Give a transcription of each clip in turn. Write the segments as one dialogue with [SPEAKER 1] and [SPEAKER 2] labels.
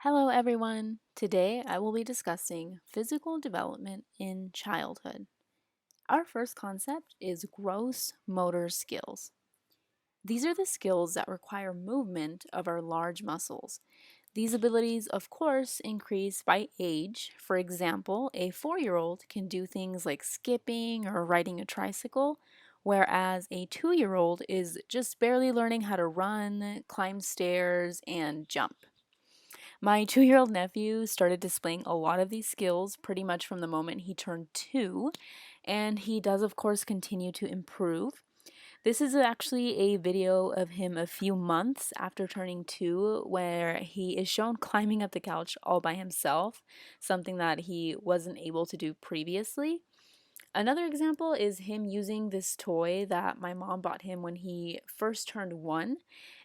[SPEAKER 1] Hello everyone! Today I will be discussing physical development in childhood. Our first concept is gross motor skills. These are the skills that require movement of our large muscles. These abilities, of course, increase by age. For example, a 4-year-old can do things like skipping or riding a tricycle, whereas a 2-year-old is just barely learning how to run, climb stairs, and jump. My 2-year-old nephew started displaying a lot of these skills pretty much from the moment he turned 2, and he does, of course, continue to improve. This is actually a video of him a few months after turning 2, where he is shown climbing up the couch all by himself, something that he wasn't able to do previously. Another example is him using this toy that my mom bought him when he first turned 1.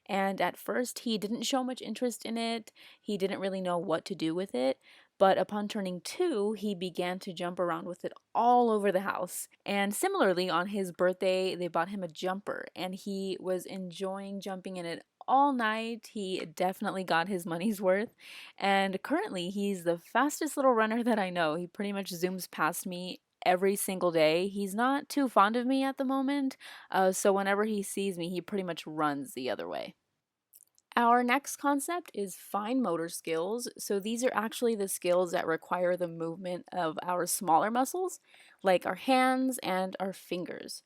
[SPEAKER 1] And at first, he didn't show much interest in it. He didn't really know what to do with it. But upon turning 2, he began to jump around with it all over the house. And similarly, on his birthday, they bought him a jumper, and he was enjoying jumping in it all night. He definitely got his money's worth. And currently, he's the fastest little runner that I know. He pretty much zooms past me every single day. He's not too fond of me at the moment, so whenever he sees me, he pretty much runs the other way. Our next concept is fine motor skills. So these are actually the skills that require the movement of our smaller muscles, like our hands and our fingers.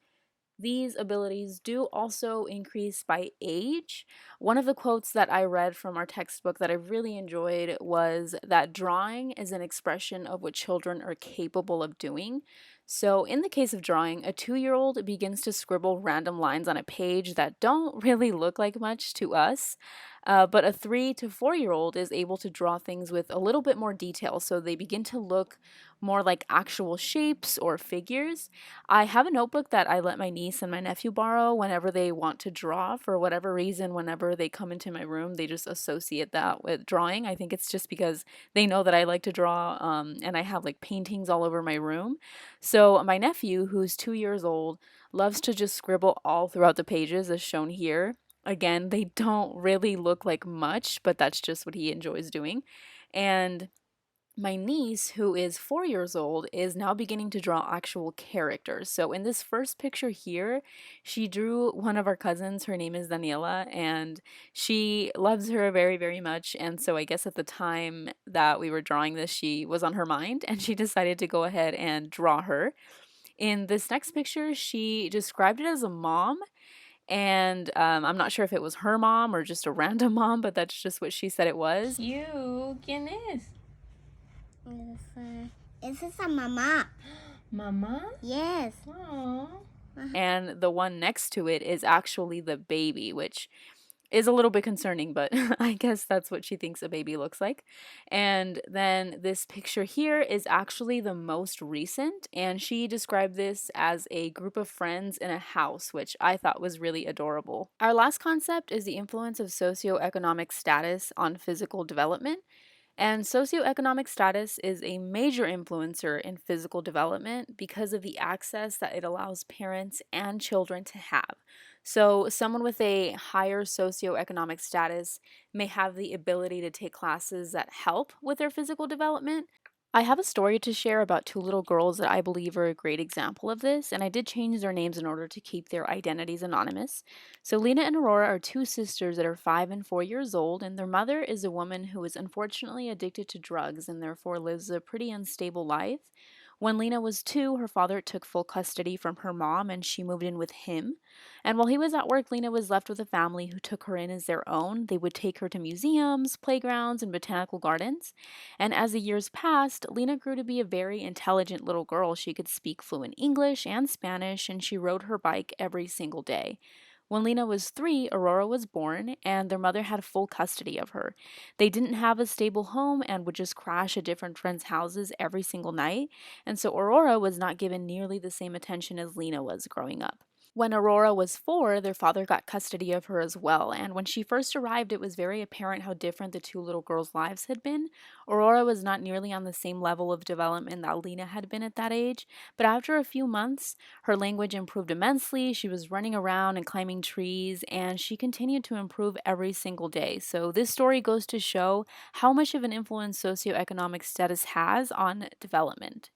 [SPEAKER 1] These abilities do also increase by age. One of the quotes that I read from our textbook that I really enjoyed was that drawing is an expression of what children are capable of doing. So, in the case of drawing, a 2-year-old begins to scribble random lines on a page that don't really look like much to us. But a 3 to 4-year-old is able to draw things with a little bit more detail, so they begin to look more like actual shapes or figures. I have a notebook that I let my niece and my nephew borrow whenever they want to draw. For whatever reason, whenever they come into my room, they just associate that with drawing. I think it's just because they know that I like to draw, and I have like paintings all over my room. So my nephew, who's 2 years old, loves to just scribble all throughout the pages as shown here. Again, they don't really look like much, but that's just what he enjoys doing. And my niece, who is 4 years old, is now beginning to draw actual characters. So in this first picture here, she drew one of our cousins. Her name is Daniela, and she loves her very, very much. And so I guess at the time that we were drawing this, she was on her mind, and she decided to go ahead and draw her. In this next picture, she described it as a mom, and I'm not sure if it was her mom or just a random mom, but that's just what she said it was.
[SPEAKER 2] You, ¿quién es?
[SPEAKER 3] Esa es a mamá.
[SPEAKER 2] Mamá?
[SPEAKER 3] Yes.
[SPEAKER 2] Oh.
[SPEAKER 1] And the one next to it is actually the baby, which is a little bit concerning, but I guess that's what she thinks a baby looks like. And then this picture here is actually the most recent, and she described this as a group of friends in a house, which I thought was really adorable. Our last concept is the influence of socioeconomic status on physical development. And socioeconomic status is a major influencer in physical development because of the access that it allows parents and children to have. So, someone with a higher socioeconomic status may have the ability to take classes that help with their physical development. I have a story to share about 2 little girls that I believe are a great example of this, and I did change their names in order to keep their identities anonymous. So, Lena and Aurora are 2 sisters that are 5 and 4 years old, and their mother is a woman who is unfortunately addicted to drugs and therefore lives a pretty unstable life. When Lena was 2, her father took full custody from her mom and she moved in with him. And while he was at work, Lena was left with a family who took her in as their own. They would take her to museums, playgrounds, and botanical gardens. And as the years passed, Lena grew to be a very intelligent little girl. She could speak fluent English and Spanish, and she rode her bike every single day. When Lena was 3, Aurora was born, and their mother had full custody of her. They didn't have a stable home and would just crash at different friends' houses every single night, and so Aurora was not given nearly the same attention as Lena was growing up. When Aurora was 4, their father got custody of her as well, and when she first arrived, it was very apparent how different the two little girls' lives had been. Aurora was not nearly on the same level of development that Lena had been at that age, but after a few months, her language improved immensely. She was running around and climbing trees, and she continued to improve every single day. So, this story goes to show how much of an influence socioeconomic status has on development.